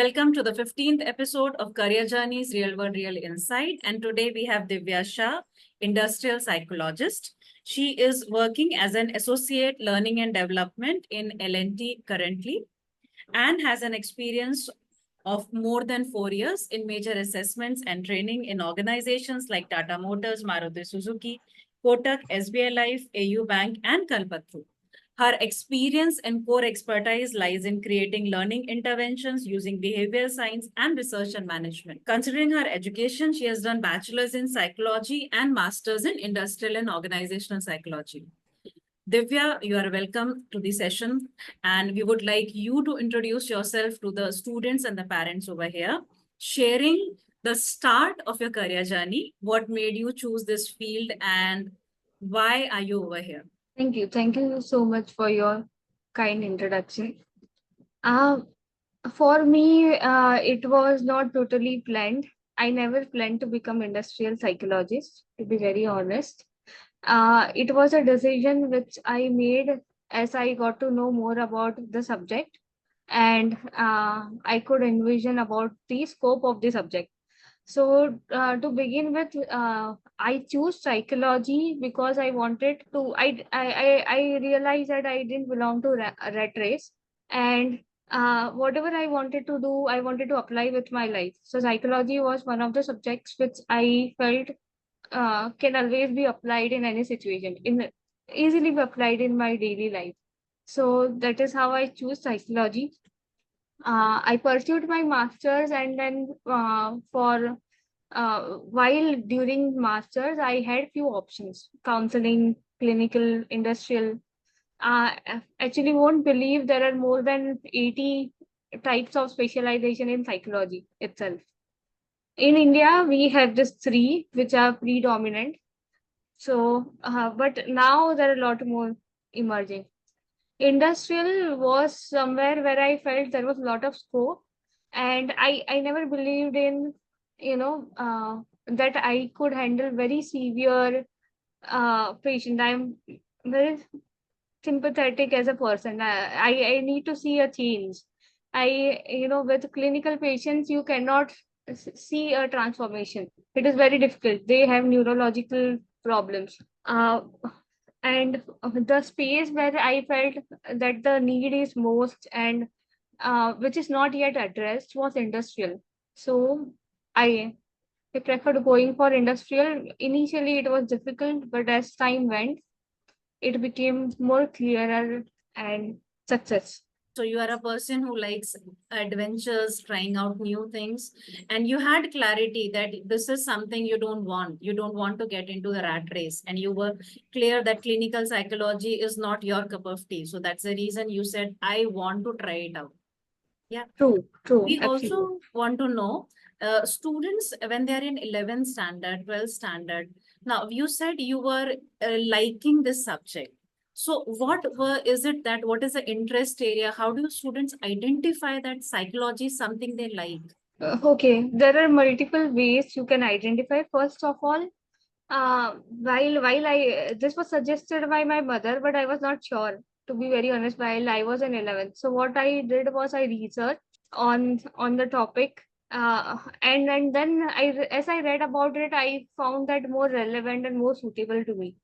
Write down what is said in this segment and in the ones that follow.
Welcome to the 15th episode of Career Journeys Real World Real Insight. And today we have Divya Shah, industrial psychologist. She is working as an associate learning and development in L&T currently and has an experience of more than 4 years in major assessments and training in organizations like Tata Motors, Maruti Suzuki, Kotak, SBI Life, AU Bank, and Kalpatru. Her experience and core expertise lies in creating learning interventions using behavioral science and research and management. Considering her education, she has done bachelor's in psychology and master's in industrial and organizational psychology. Divya, you are welcome to the session, and we would like you to introduce yourself to the students and the parents over here, sharing the start of your career journey, what made you choose this field, and why are you over here? Thank you. Thank you so much for your kind introduction. Uh, for me, it was not totally planned. I never planned to become industrial psychologist, to be very honest. It was a decision which I made as I got to know more about the subject, and I could envision about the scope of the subject. So to begin with, I choose psychology because I wanted to. I realized that I didn't belong to a rat race, and whatever I wanted to do, I wanted to apply with my life. So psychology was one of the subjects which I felt can always be applied in any situation, easily be applied in my daily life. So that is how I choose psychology. I pursued my master's, and then for while during masters, I had few options: counseling, clinical, industrial. Actually, won't believe there are more than 80 types of specialization in psychology itself. In India, we have just three which are predominant. So, but now there are a lot more emerging. Industrial was somewhere where I felt there was a lot of scope, and I never believed in, that I could handle very severe patient. I'm very sympathetic as a person. I need to see a change. With clinical patients, you cannot see a transformation. It is very difficult. They have neurological problems. And the space where I felt that the need is most, and which is not yet addressed, was industrial. So I I preferred going for industrial. Initially, it was difficult, but as time went, it became more clearer and success. So you are a person who likes adventures, trying out new things, and you had clarity that this is something you don't want. You don't want to get into the rat race, and you were clear that clinical psychology is not your cup of tea. So that's the reason you said, I want to try it out. Yeah. True, We absolutely. also want to know students when they are in 11th standard, 12th standard. Now, you said you were liking this subject. So, what is the interest area? How do students identify that psychology is something they like? Okay, there are multiple ways you can identify. First of all, while I this was suggested by my mother, but I was not sure, to be very honest, while I was in 11th. So what I did was I researched on the topic, and then as I read about it, I found that more relevant and more suitable to me.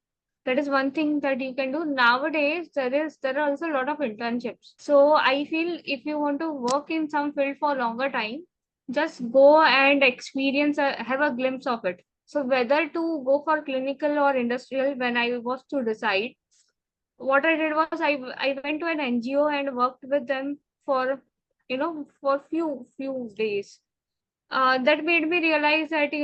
That is one thing that you can do nowadays. There are also a lot of internships. So I feel if you want to work in some field for a longer time, just go and experience, have a glimpse of it. So whether to go for clinical or industrial, when I was to decide, what I did was I went to an NGO and worked with them for for few days. That made me realize that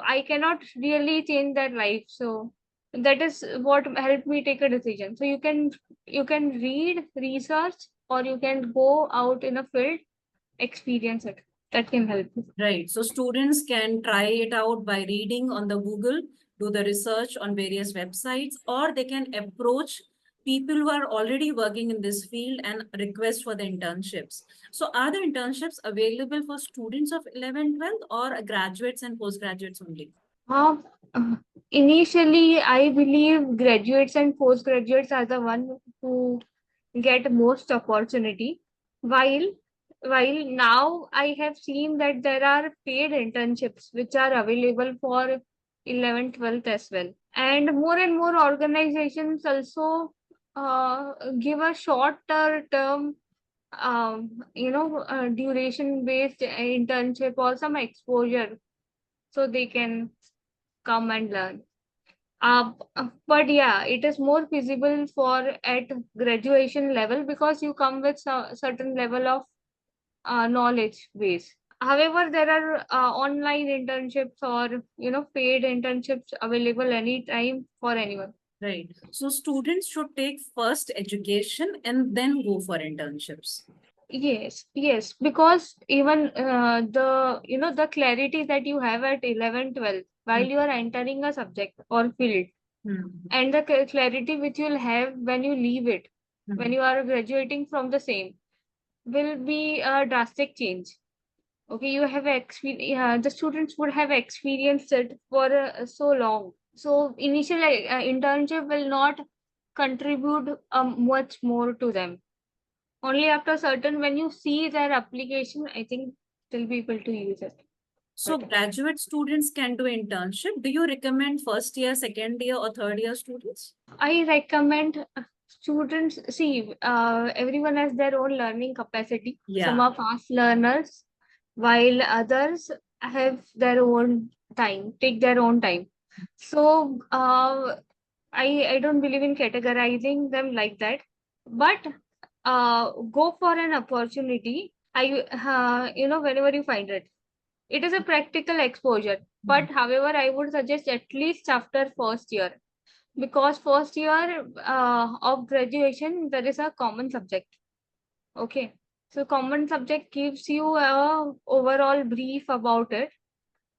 I cannot really change their life. So that is what helped me take a decision. So you can read, research, or you can go out in a field, experience it. That can help you. Right. So students can try it out by reading on the Google, do the research on various websites, or they can approach people who are already working in this field and request for the internships. So are the internships available for students of 11, 12, or graduates and postgraduates only? Uh, uh, Initially, I believe graduates and postgraduates are the one who get most opportunity, while While now I have seen that there are paid internships which are available for 11th, 12th as well. And more organizations also give a shorter term, duration based internship or some exposure so they can come and learn. But yeah, it is more feasible for at graduation level because you come with certain level of knowledge base. However, there are online internships or paid internships available anytime for anyone. Right. So students should take first education and then go for internships. Yes, because even the clarity that you have at 11, 12 while Hmm. you are entering a subject or field, Hmm. and the clarity which you'll have when you leave it, when Hmm. you are graduating from the same, will be a drastic change. Okay, you have the students would have experienced it for so long. So initial internship will not contribute much more to them. Only after certain, when you see their application, I think they'll be able to use it So better. graduate students can do internship. Do you recommend first year, second year, or third year students? I recommend students see everyone has their own learning capacity. Some Yeah. are fast learners, while others have their own time, take their own time. So I don't believe in categorizing them like that, but go for an opportunity. Whenever you find it, it is a practical exposure. Hmm. But however, I would suggest at least after first year, because first year of graduation there is a common subject. Okay, so common subject gives you a overall brief about it.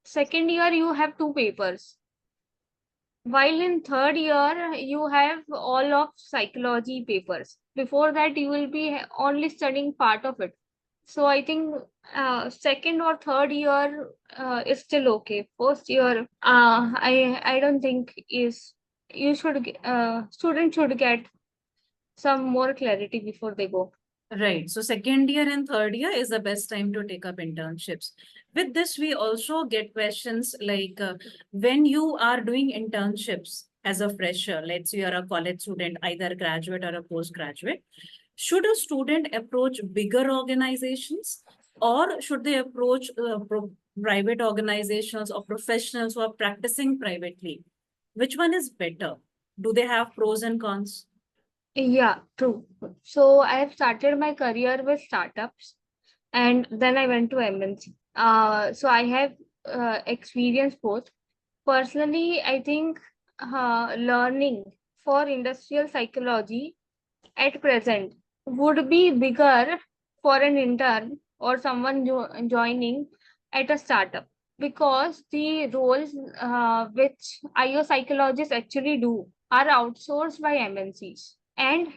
Second year you have two papers, while in third year you have all of psychology papers. Before that you will be only studying part of it. So I think second or third year is still okay. First year, I don't think is, you should students should get some more clarity before they go. Right. So second year and third year is the best time to take up internships. With this, we also get questions like when you are doing internships as a fresher, let's say you're a college student, either graduate or a postgraduate, should a student approach bigger organizations or should they approach private organizations or professionals who are practicing privately? Which one is better? Do they have pros and cons? Yeah, true. So I have started my career with startups and then I went to MNC. So I have experienced both. Personally, I think learning for industrial psychology at present would be bigger for an intern or someone joining at a startup, because the roles which IO psychologists actually do are outsourced by MNCs. And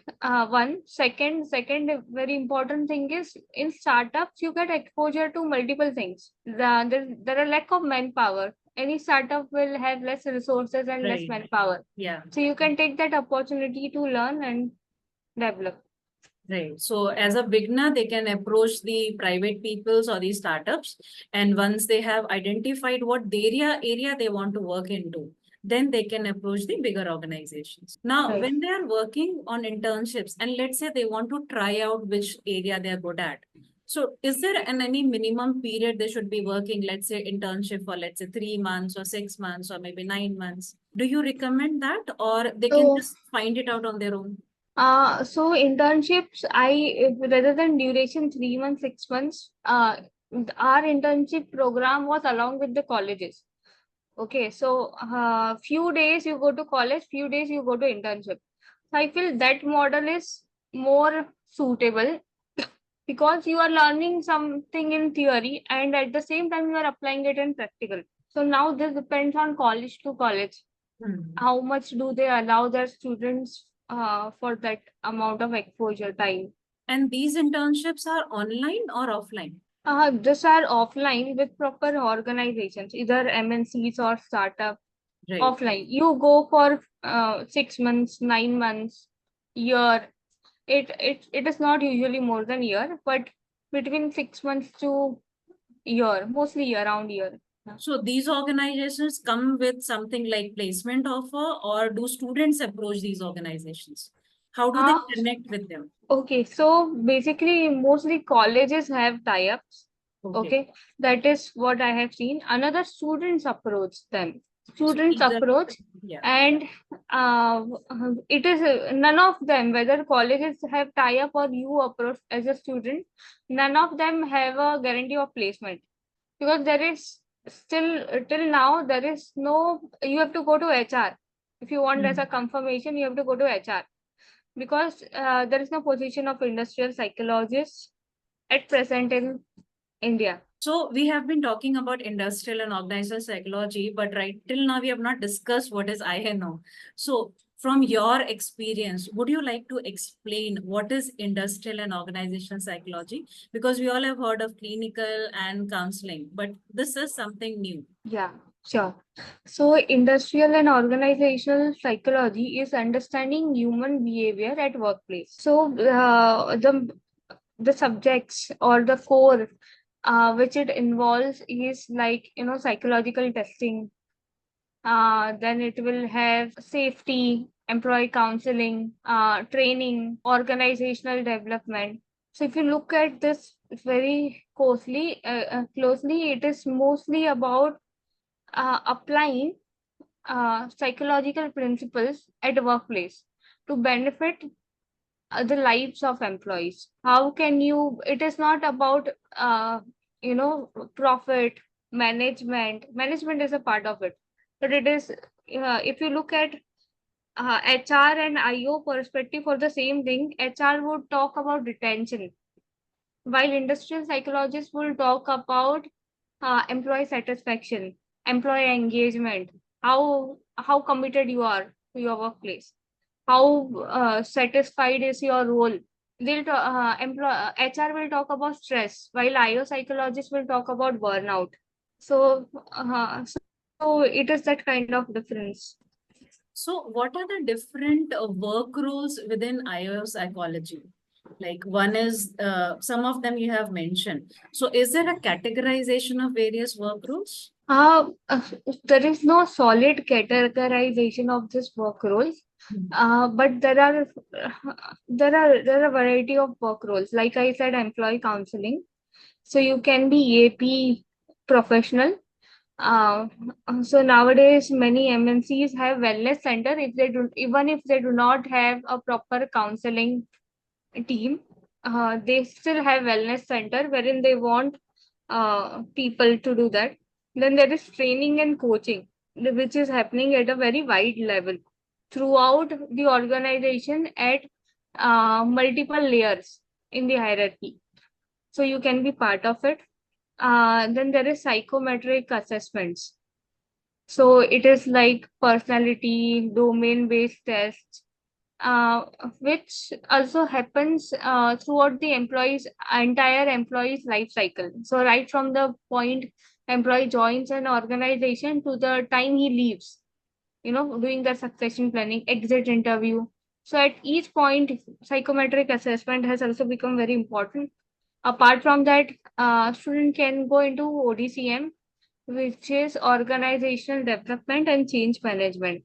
second very important thing is, in startups you get exposure to multiple things. There are lack of manpower. Any startup will have less resources and less Right. manpower. Yeah. So you can take that opportunity to learn and develop. Right. So as a beginner, they can approach the private peoples or the startups. And once they have identified what the area they want to work into, then they can approach the bigger organizations. Now, Right. when they are working on internships, and let's say they want to try out which area they are good at. So is there any minimum period they should be working, let's say internship for, let's say 3 months or 6 months or maybe 9 months? Do you recommend that or they can So, just find it out on their own? so internships, rather than duration 3 months, 6 months, our internship program was along with the colleges. Okay, so few days you go to college, few days you go to internship. So I feel that model is more suitable because you are learning something in theory and at the same time you are applying it in practical. So now this depends on college to college. Hmm. How much do they allow their students for that amount of exposure time? And these internships are online or offline? These are offline with proper organizations, either MNCs or startup. Right. Offline, you go for 6 months, 9 months, year. It is not usually more than year, but between 6 months to year, mostly around year. So these organizations come with something like placement offer, or do students approach these organizations? How do they Uh, connect with them? okay, so basically, mostly colleges have tie-ups. Okay. Okay, that is what I have seen. Another students approach them. So Students these are, approach, yeah. and it is none of them, whether colleges have tie-up or you approach as a student, none of them have a guarantee of placement, because there is still till now there is no, you have to go to HR. If you want as a confirmation, you have to go to HR, because there is no position of industrial psychologist at present in India. So we have been talking about industrial and organizational psychology, but right till now we have not discussed what is INO. So from your experience, would you like to explain what is industrial and organizational psychology? Because we all have heard of clinical and counseling, but this is something new. Yeah, sure. So, industrial and organizational psychology is understanding human behavior at workplace. So, the subjects or the core which it involves is like, psychological testing. Then it will have safety, employee counseling, training, organizational development. So if you look at this very closely, it is mostly about applying psychological principles at workplace to benefit the lives of employees. How can you? It is not about profit management. Management is a part of it, but it is if you look at HR and IO perspective for the same thing, HR would talk about retention, while industrial psychologists will talk about employee satisfaction, employee engagement, how committed you are to your workplace, how satisfied is your role. HR will talk about stress, while IO psychologists will talk about burnout. So it is that kind of difference. So what are the different work roles within IO psychology? Like one is, some of them you have mentioned. So is there a categorization of various work roles? There is no solid categorization of this work roles, but there are a variety of work roles. Like I said, employee counseling. So you can be AP professional. Uh, so nowadays, many MNCs have wellness center. If they do, even if they do not have a proper counseling team, they still have wellness center wherein they want people to do that. Then there is training and coaching, which is happening at a very wide level throughout the organization at multiple layers in the hierarchy. So you can be part of it. Then there is psychometric assessments. So it is like personality, domain-based tests, uh, which also happens throughout the entire employee's life cycle. So right from the point employee joins an organization to the time he leaves, doing the succession planning, exit interview. So at each point, psychometric assessment has also become very important. Apart from that, student can go into ODCM, which is organizational development and change management,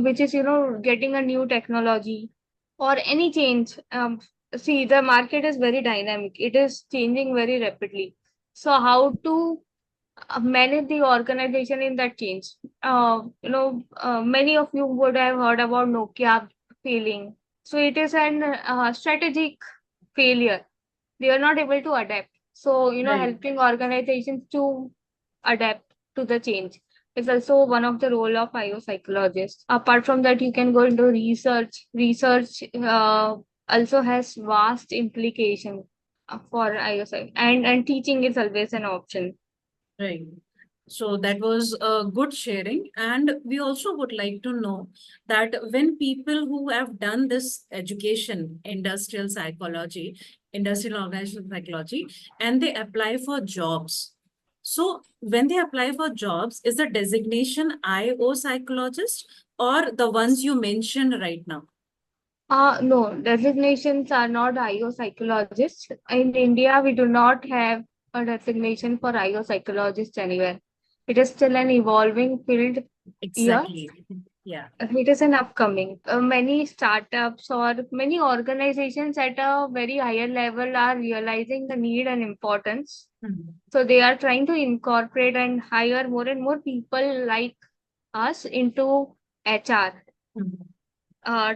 which is getting a new technology or any change. See, the market is very dynamic, it is changing very rapidly. So how to manage the organization in that change? Many of you would have heard about Nokia failing. So it is an strategic failure. They are not able to adapt. So Right. helping organizations to adapt to the change is also one of the role of IO psychologist. Apart from that, you can go into research. Research also has vast implication for IO and teaching is always an option. Right. So that was a good sharing. And we also would like to know that when people who have done this education, industrial organizational psychology, and they apply for jobs. So when they apply for jobs, is the designation IO psychologist or the ones you mentioned right now? No, designations are not IO psychologists. In India, we do not have a designation for IO psychologists anywhere. It is still an evolving field here. Exactly. Yeah. It is an upcoming. Many startups or many organizations at a very higher level are realizing the need and importance. Mhm. So they are trying to incorporate and hire more and more people like us into HR Mhm.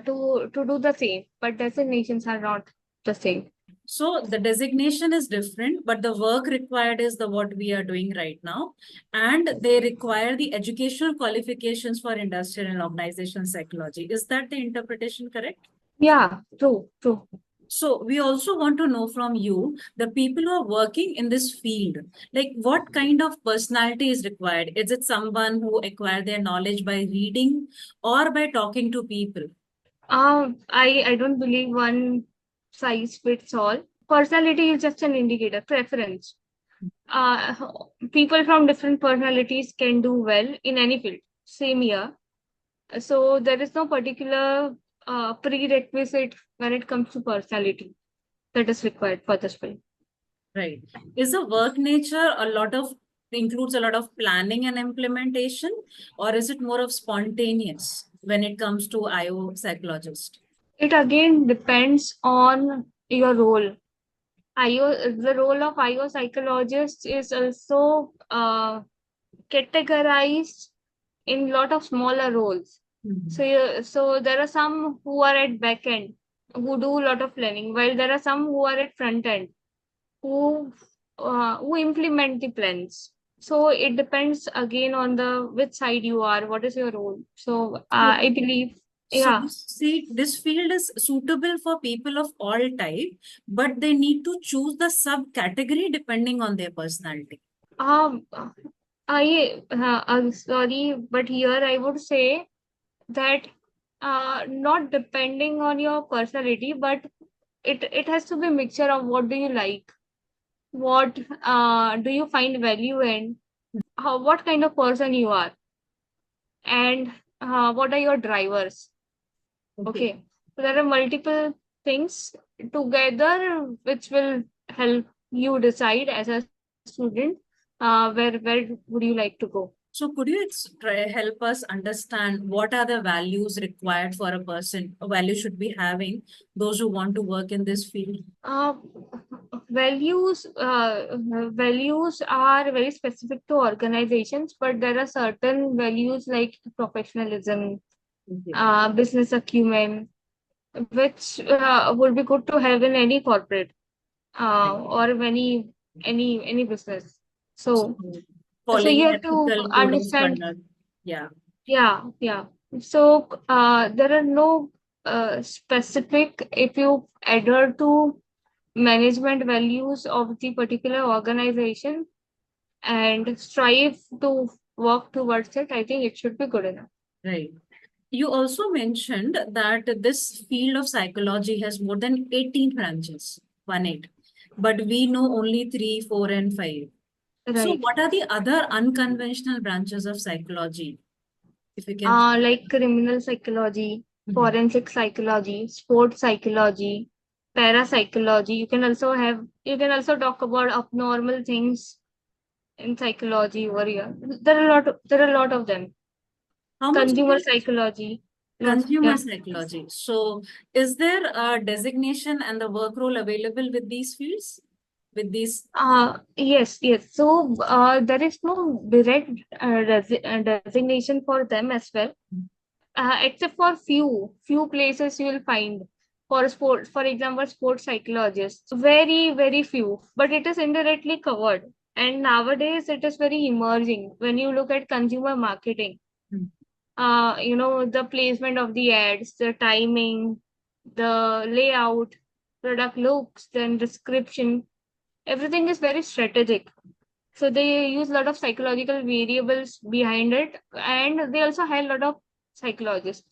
to do the same, but designations are not the same. So the designation is different, but the work required is the what we are doing right now. And they require the educational qualifications for industrial and organization psychology. Is that the interpretation correct? Yeah, true, true. So we also want to know from you, the people who are working in this field, like what kind of personality is required? Is it someone who acquire their knowledge by reading or by talking to people? I don't believe one size fits all. Personality is just an indicator, preference. Uh, People from different personalities can do well in any field. Same here. So there is no particular prerequisite when it comes to personality that is required for this field. Right. Is the work nature a lot of includes a lot of planning and implementation, or is it more of spontaneous when it comes to IO psychologist? It again depends on your role. The role of IO psychologist is also categorized in lot of smaller roles. Mhm. So there are some who are at back end who do a lot of planning, while there are some who are at front end who implement the plans. So it depends again on the which side you are, what is your role. So So, I believe, so yeah. you see, this field is suitable for people of all type, but they need to choose the subcategory depending on their personality. Um, I'm sorry, but here I would say that not depending on your personality, but it has to be a mixture of what do you like, what do you find value in, what kind of person you are, and what are your drivers. Okay. Okay, so there are multiple things together which will help you decide as a student where would you like to go. So could you help us understand what are the values required for a person? A value should be having those who want to work in this field. Uh, values are very specific to organizations, but there are certain values like professionalism, Okay. business acumen, which would be good to have in any corporate Right. or any business. So So you following have to ethical code of understand. conduct. Yeah. Yeah. So there are no specific, if you adhere to management values of the particular organization and strive to work towards it, I think it should be good enough. Right. You also mentioned that this field of psychology has more than 18 branches, 1 8. But we know only three, four, and five. So Right. what are the other unconventional branches of psychology? If you can. Like criminal psychology, Mhm. forensic psychology, sports psychology, parapsychology. You can also talk about abnormal things in psychology over here. There are a lot of them. How much it Consumer is? psychology. Lots, Consumer yeah. psychology. So, is there a designation and the work role available with these fields? With these? Yes. So there is no direct designation for them as well, except for few places you will find for sports, for example, sports psychologists. Very few, but it is indirectly covered. And nowadays, it is very emerging when you look at consumer marketing. Mhm. The placement of the ads, the timing, the layout, product looks, then description, everything is very strategic. So they use a lot of psychological variables behind it, and they also have a lot of psychologists.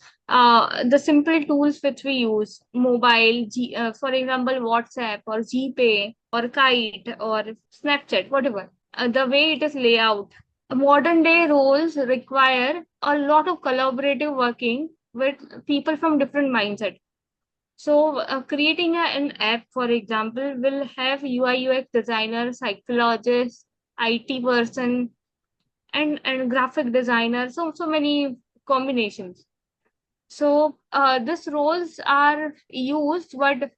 The simple tools which we use, for example, WhatsApp or GPay or Kite or Snapchat, whatever. The way it is laid out. Modern day roles require a lot of collaborative working with people from different mindset. So creating an app, for example, will have UI UX designer, psychologist, IT person, and graphic designer. So many combinations. So these roles are used, but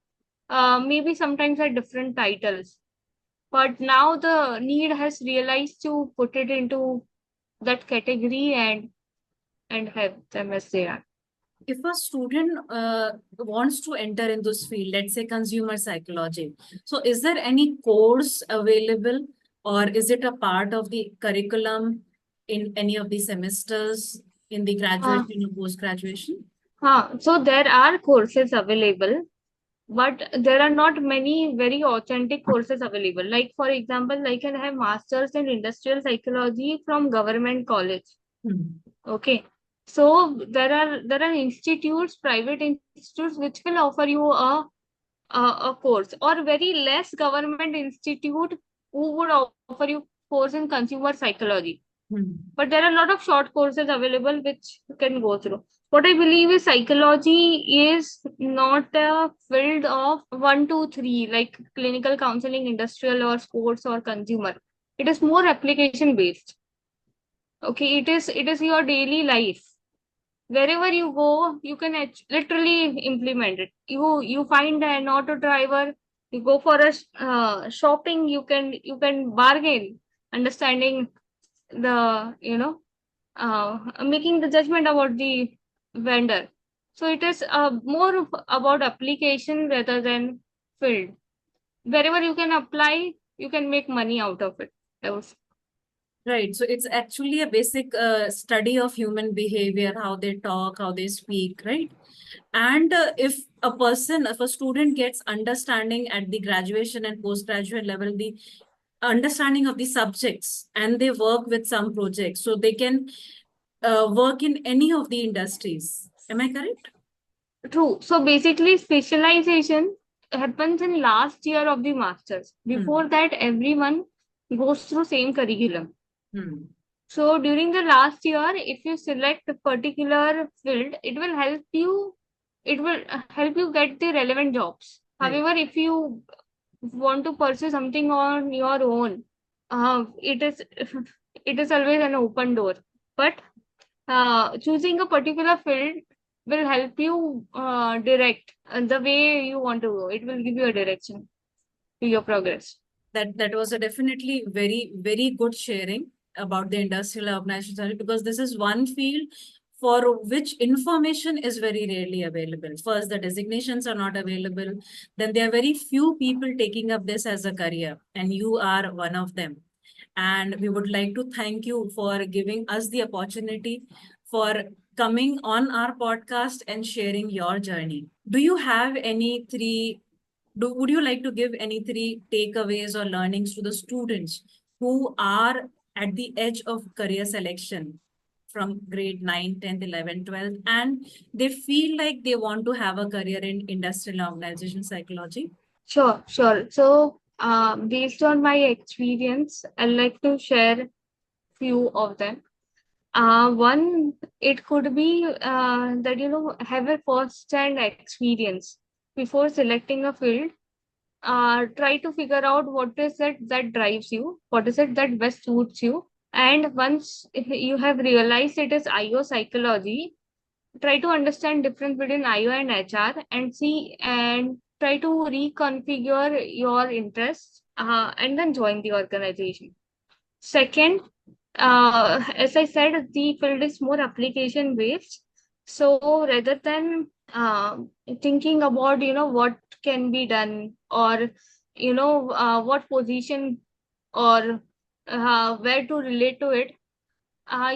maybe sometimes at different titles. But now the need has realized to put it into that category and have them as they are. If a student wants to enter in this field, let's say consumer psychology, so is there any course available, or is it a part of the curriculum in any of the semesters in the Uh, graduation or post graduation? so there are courses available, but there are not many very authentic courses available. Like for example, I can have masters in industrial psychology from government college. Hmm. Okay. So there are institutes, private institutes, which will offer you a course, or very less government institute who would offer you course in consumer psychology. Hmm. But there are a lot of short courses available which you can go through. What I believe is psychology is not a field of one, two, three, like clinical counseling, industrial or sports or consumer. It is more application based. Okay, it is your daily life. Wherever you go, you can literally implement it. You find an auto driver, you go for a shopping, you can bargain, understanding the making the judgment about the vendor. So it is more about application rather than field. Wherever you can apply, you can make money out of it. I would say. Right. So it's actually a basic study of human behavior, how they talk, how they speak, right? And if a student gets understanding at the graduation and postgraduate level, the understanding of the subjects, and they work with some projects, so they can work in any of the industries. Am I correct? True. So basically, specialization happens in last year of the masters. Before Hmm. that, everyone goes through same curriculum. Hmm. So during the last year, if you select a particular field, it will help you. It will help you get the relevant jobs. Right. However, if you want to pursue something on your own, it is it is always an open door. But choosing a particular field will help you direct the way you want to go. It will give you a direction to your progress. That was a definitely very good sharing about the industrial organization study, because this is one field for which information is very rarely available. First, the designations are not available. Then there are very few people taking up this as a career, and you are one of them. And we would like to thank you for giving us the opportunity for coming on our podcast and sharing your journey. Do you have any three would you like to give any three takeaways or learnings to the students who are at the edge of career selection from grade 9, 10th, 11th, 12th, and they feel like they want to have a career in industrial organization psychology? Sure, sure. So, based on my experience, I'd like to share few of them. One, it could be that have a first-hand experience before selecting a field. Try to figure out what is it that drives you, what is it that best suits you, and once you have realized it is IO psychology, try to understand difference between IO and HR and see and try to reconfigure your interests and then join the organization. Second, as I said, the field is more application based. So rather than thinking about what can be done, or what position, or where to relate to it,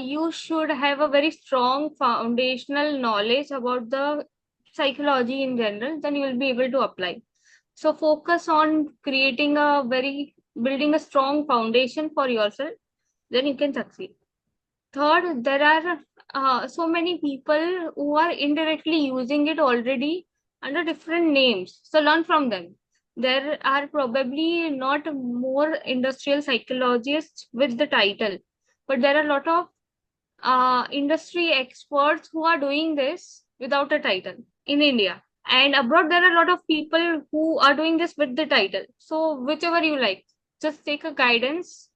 you should have a very strong foundational knowledge about the psychology in general, then you will be able to apply. So focus on creating a very building a strong foundation for yourself, then you can succeed. Third, there are so many people who are indirectly using it already under different names. So learn from them. There are probably not more industrial psychologists with the title, but there are a lot of industry experts who are doing this without a title in India. And abroad, there are a lot of people who are doing this with the title. So whichever you like, just take a guidance,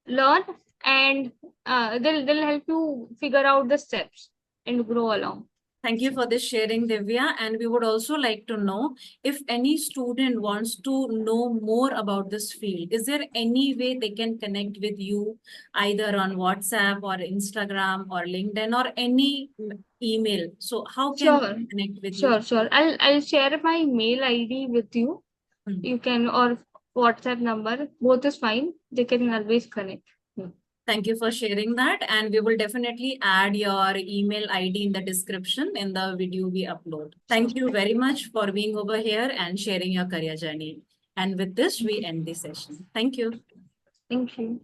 learn, and they'll help you figure out the steps and grow along. Thank you for this sharing, Divya. And we would also like to know if any student wants to know more about this field, is there any way they can connect with you either on WhatsApp or Instagram or LinkedIn or any email? So how can Sure, they connect with you? sure. I'll share my mail ID with you. Hmm. You can, or WhatsApp number, both is fine. They can always connect. Thank you for sharing that. And we will definitely add your email ID in the description in the video we upload. Thank you very much for being over here and sharing your career journey. And with this, we end the session. Thank you. Thank you.